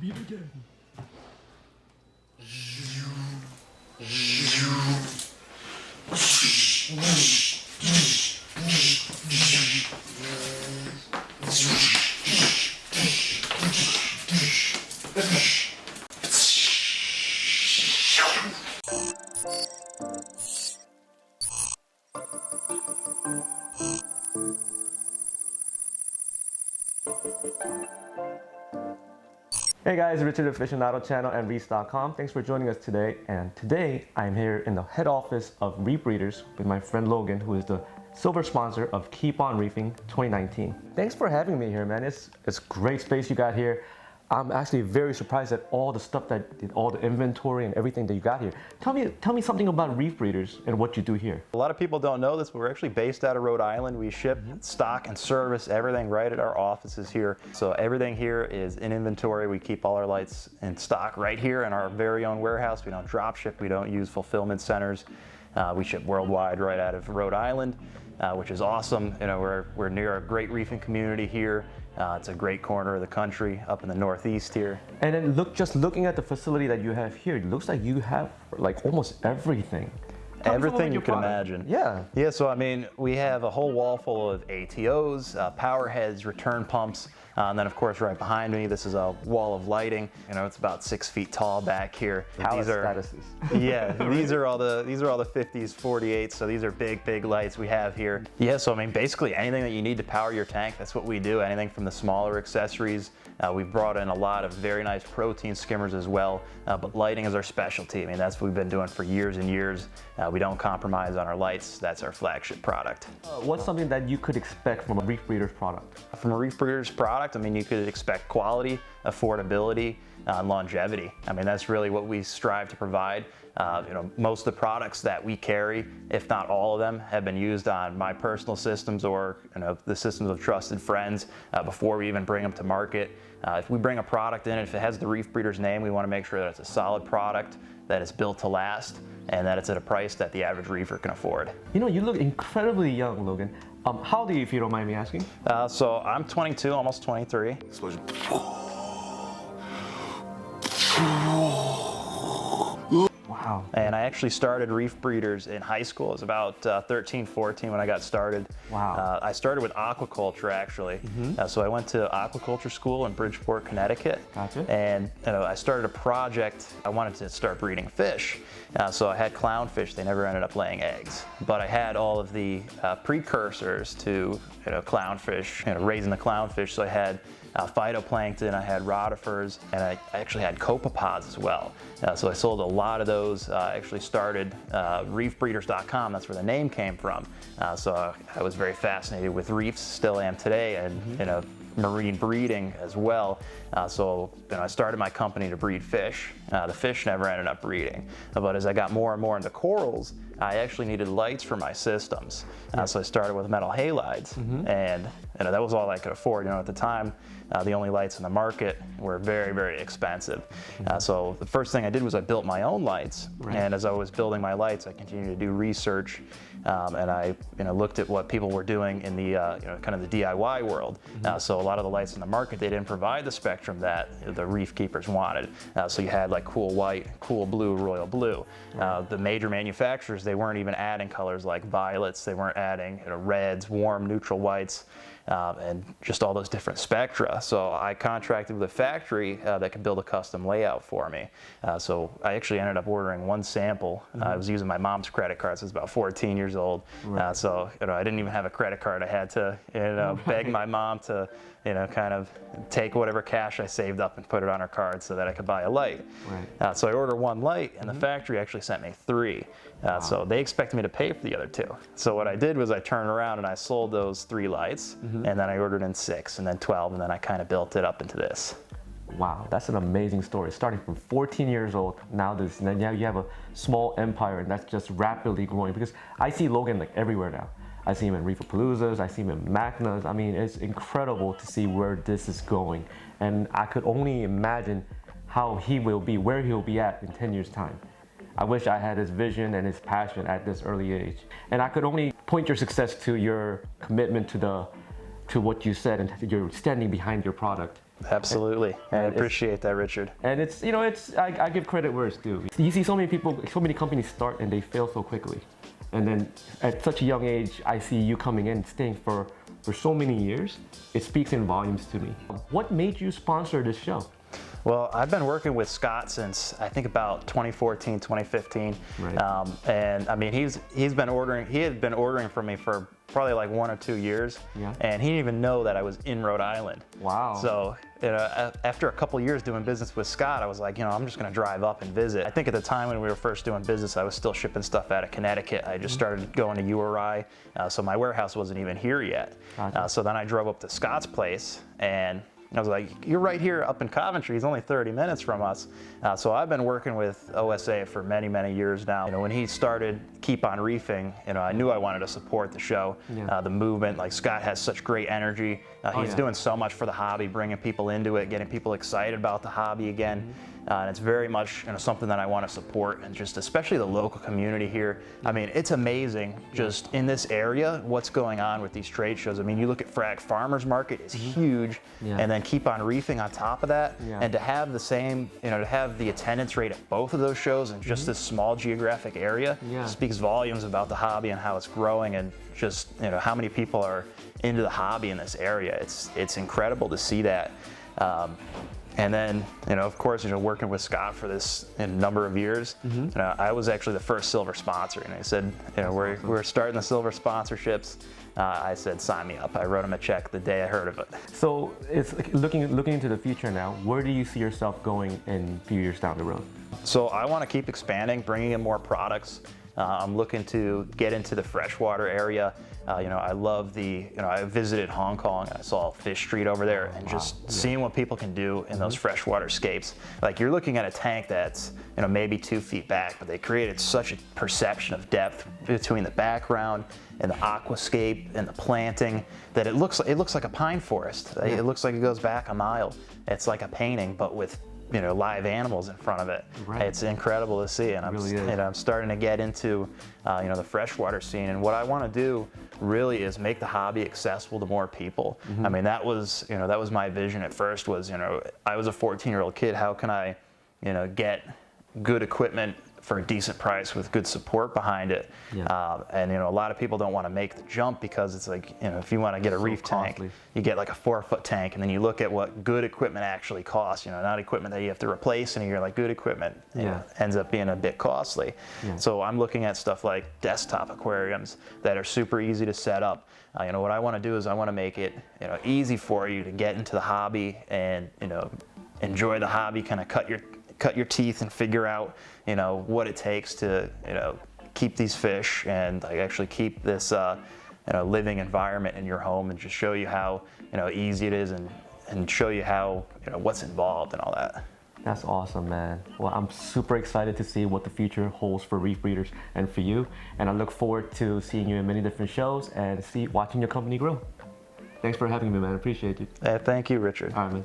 meet again. Hey guys, Richard Aficionado channel and Reefs.com. Thanks for joining us today. And today I'm here in the head office of Reef Breeders with my friend Logan, who is the silver sponsor of Keep On Reefing 2019. Thanks for having me here, man. It's great space you got here. I'm actually very surprised at all the stuff all the inventory and everything that you got here. Tell me something about Reef Breeders and what you do here. A lot of people don't know this, but we're actually based out of Rhode Island. We ship, stock, and service everything right at our offices here. So everything here is in inventory. We keep all our lights in stock right here in our very own warehouse. We don't drop ship. We don't use fulfillment centers. We ship worldwide right out of Rhode Island, which is awesome. You know, we're near a great reefing community here. It's a great corner of the country up in the Northeast here. And then just looking at the facility that you have here, it looks like you have like almost everything. Everything you can imagine. Yeah. Yeah, so I mean, we have a whole wall full of ATOs, power heads, return pumps, and then of course right behind me, this is a wall of lighting. You know, it's about 6 feet tall back here. Palace statuses. Yeah, these are all the 50s, 48s, so these are big lights we have here. Yeah, so I mean, basically anything that you need to power your tank, that's what we do. Anything from the smaller accessories. We've brought in a lot of very nice protein skimmers as well, but lighting is our specialty. I mean, that's what we've been doing for years and years. We don't compromise on our lights. That's our flagship product. What's something that you could expect from a Reef Breeders product? From a Reef Breeders product, I mean, you could expect quality, affordability, and longevity. I mean, that's really what we strive to provide. You know, most of the products that we carry, if not all of them, have been used on my personal systems or the systems of trusted friends before we even bring them to market. If we bring a product in, if it has the Reef Breeders name, we want to make sure that it's a solid product, that it's built to last, and that it's at a price that the average reefer can afford. You know, you look incredibly young, Logan. How old are you, if you don't mind me asking? So I'm 22, almost 23. Explosion. Wow. And I actually started Reef Breeders in high school. It was about 13, 14 when I got started. Wow. I started with aquaculture actually. So I went to aquaculture school in Bridgeport, Connecticut. Gotcha. And I started a project. I wanted to start breeding fish. So I had clownfish. They never ended up laying eggs. But I had all of the precursors to clownfish, raising the clownfish. So I had phytoplankton, I had rotifers, and I actually had copepods as well. So I sold a lot of those. I actually started reefbreeders.com. That's where the name came from. So I was very fascinated with reefs, still am today, and marine breeding as well. So I started my company to breed fish. The fish never ended up breeding. But as I got more and more into corals, I actually needed lights for my systems. So I started with metal halides, and that was all I could afford. At the time, the only lights in the market were very expensive. So the first thing I did was I built my own lights. Right. And as I was building my lights, I continued to do research, and I looked at what people were doing in the kind of the DIY world. So a lot of the lights in the market, they didn't provide the spectrum that the reef keepers wanted. So you had like cool white, cool blue, royal blue. The major manufacturers, they weren't even adding colors like violets. They weren't adding reds, warm, neutral whites. And just all those different spectra. So I contracted with a factory that could build a custom layout for me. So I actually ended up ordering one sample. I was using my mom's credit card, so I was about 14 years old. Right. So I didn't even have a credit card. I had to beg my mom to kind of take whatever cash I saved up and put it on her card so that I could buy a light. Right. So I ordered one light, and the factory actually sent me 3. Wow. So they expected me to pay for the other 2. So what I did was I turned around and I sold those 3 lights, and then I ordered in 6, and then 12, and then I kind of built it up into this. Wow, that's an amazing story. Starting from 14 years old, now you have a small empire, and that's just rapidly growing. Because I see Logan like everywhere now. I see him in Reeferpaloozas, I see him in Magnas. I mean, it's incredible to see where this is going. And I could only imagine how he will be, where he'll be at in 10 years' time. I wish I had his vision and his passion at this early age. And I could only point your success to your commitment to what you said, and you're standing behind your product. Absolutely. I appreciate that, Richard. And it's, you know, it's, I give credit where it's due. You see so many people, so many companies start and they fail so quickly. And then at such a young age, I see you coming in, staying for so many years. It speaks in volumes to me. What made you sponsor this show? Well, I've been working with Scott since I think about 2014, 2015. Right. And I mean, he had been ordering from me for probably like 1 or 2 years. Yeah. And he didn't even know that I was in Rhode Island. Wow. So, you know, after a couple years doing business with Scott, I was like, you know, I'm just gonna drive up and visit. I think at the time when we were first doing business, I was still shipping stuff out of Connecticut. I just started going to URI, so my warehouse wasn't even here yet. Gotcha. So then I drove up to Scott's place, and I was like, you're right here up in Coventry. He's only 30 minutes from us. So I've been working with OSA for many, many years now. You know, when he started Keep on Reefing, you know, I knew I wanted to support the show, the movement. Like, Scott has such great energy. He's doing so much for the hobby, bringing people into it, getting people excited about the hobby again. And it's very much, you know, something that I want to support, and just especially the local community here. I mean, it's amazing just in this area what's going on with these trade shows. I mean, you look at Frag Farmers Market is huge, and then Keep on Reefing on top of that, and to have the same, you know, to have the attendance rate at both of those shows in just this small geographic area speaks volumes about the hobby and how it's growing, and just, you know, how many people are into the hobby in this area. It's incredible to see that. And then, you know, of course, you know, working with Scott for this in a number of years, you know, I was actually the first silver sponsor, and I said, you know, we're starting the silver sponsorships. I said, sign me up. I wrote him a check the day I heard of it. So it's looking into the future now. Where do you see yourself going in a few years down the road? So I want to keep expanding, bringing in more products. I'm looking to get into the freshwater area. You know, I love I visited Hong Kong. I saw Fish Street over there, and just seeing what people can do in those freshwater scapes. Like, you're looking at a tank that's, you know, maybe 2 feet back, but they created such a perception of depth between the background and the aquascape and the planting that it looks like a pine forest. It looks like it goes back a mile. It's like a painting, but with, you know, live animals in front of it. Right. It's incredible to see, and I'm starting to get into, you know, the freshwater scene. And what I want to do really is make the hobby accessible to more people. I mean, that was my vision at first. Was, you know, I was a 14-year-old kid. How can I, you know, get good equipment for a decent price with good support behind it? And, you know, a lot of people don't want to make the jump, because it's like, you know, if you want to get a reef tank, you get like a 4-foot tank, and then you look at what good equipment actually costs, you know, not equipment that you have to replace in a year. Like, good equipment ends up being a bit costly. So I'm looking at stuff like desktop aquariums that are super easy to set up. You know, what I want to do is I want to make it, you know, easy for you to get into the hobby and, you know, enjoy the hobby, kind of cut your teeth and figure out, you know, what it takes to, you know, keep these fish and, like, actually keep this, you know, living environment in your home, and just show you how, you know, easy it is, and show you how, you know, what's involved and all that. That's awesome, man. Well, I'm super excited to see what the future holds for Reef Breeders and for you, and I look forward to seeing you in many different shows and watching your company grow. Thanks for having me, man. I appreciate you. Thank you, Richard. All right, man.